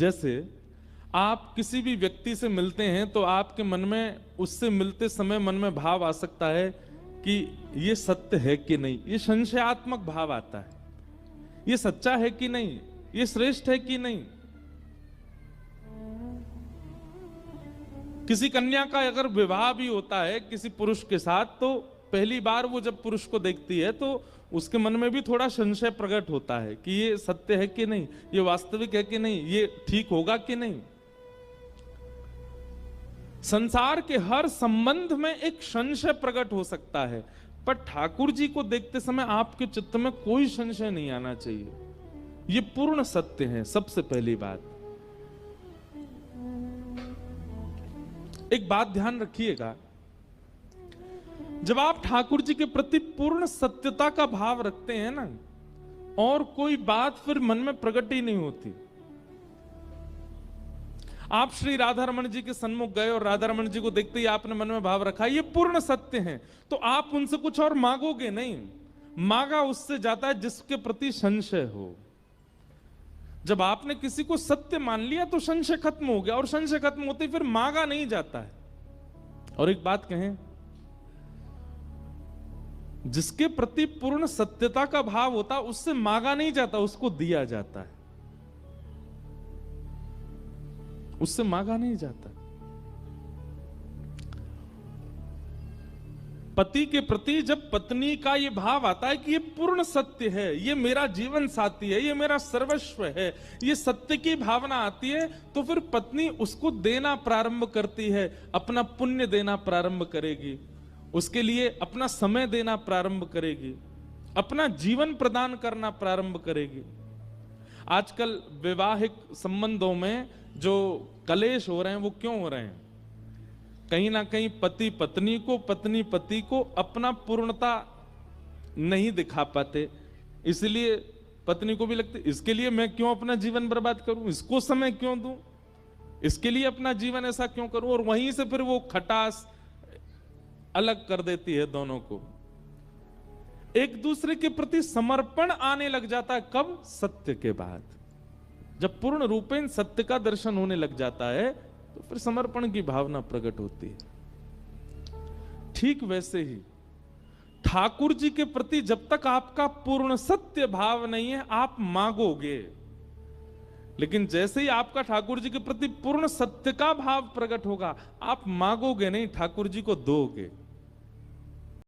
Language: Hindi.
जैसे आप किसी भी व्यक्ति से मिलते हैं तो आपके मन में उससे मिलते समय मन में भाव आ सकता है कि ये सत्य है कि नहीं, ये संशयात्मक भाव आता है, ये सच्चा है कि नहीं, ये श्रेष्ठ है कि नहीं। किसी कन्या का अगर विवाह भी होता है किसी पुरुष के साथ, तो पहली बार वो जब पुरुष को देखती है तो उसके मन में भी थोड़ा संशय प्रकट होता है कि ये सत्य है कि नहीं, ये वास्तविक है कि नहीं, ये ठीक होगा कि नहीं। संसार के हर संबंध में एक संशय प्रकट हो सकता है, पर ठाकुर जी को देखते समय आपके चित्त में कोई संशय नहीं आना चाहिए। ये पूर्ण सत्य है। सबसे पहली बात, एक बात ध्यान रखिएगा, जब आप ठाकुर जी के प्रति पूर्ण सत्यता का भाव रखते हैं ना, और कोई बात फिर मन में प्रकट ही नहीं होती। आप श्री राधा रमन जी के सन्मुख गए और राधा रमन जी को देखते ही आपने मन में भाव रखा ये पूर्ण सत्य है, तो आप उनसे कुछ और मांगोगे नहीं। मांगा उससे जाता है जिसके प्रति संशय हो। जब आपने किसी को सत्य मान लिया तो संशय खत्म हो गया, और संशय खत्म होते फिर मांगा नहीं जाता है। और एक बात कहें, जिसके प्रति पूर्ण सत्यता का भाव होता है उससे मांगा नहीं जाता, उसको दिया जाता है, उससे मांगा नहीं जाता। पति के प्रति जब पत्नी का यह भाव आता है कि ये पूर्ण सत्य है, ये मेरा जीवन साथी है, ये मेरा सर्वस्व है, ये सत्य की भावना आती है, तो फिर पत्नी उसको देना प्रारंभ करती है, अपना पुण्य देना प्रारंभ करेगी, उसके लिए अपना समय देना प्रारंभ करेगी, अपना जीवन प्रदान करना प्रारंभ करेगी। आजकल वैवाहिक संबंधों में जो कलेश हो रहे हैं वो क्यों हो रहे हैं? कहीं ना कहीं पति पत्नी को, पत्नी पति को अपना पूर्णता नहीं दिखा पाते, इसलिए पत्नी को भी लगता है इसके लिए मैं क्यों अपना जीवन बर्बाद करूं, इसको समय क्यों दूं, इसके लिए अपना जीवन ऐसा क्यों करूं, और वहीं से फिर वो खटास अलग कर देती है दोनों को। एक दूसरे के प्रति समर्पण आने लग जाता है कब? सत्य के बाद। जब पूर्ण रूपेण सत्य का दर्शन होने लग जाता है तो फिर समर्पण की भावना प्रकट होती है। ठीक वैसे ही ठाकुर जी के प्रति जब तक आपका पूर्ण सत्य भाव नहीं है आप मांगोगे, लेकिन जैसे ही आपका ठाकुर जी के प्रति पूर्ण सत्य का भाव प्रकट होगा आप मांगोगे नहीं, ठाकुर जी को दोगे।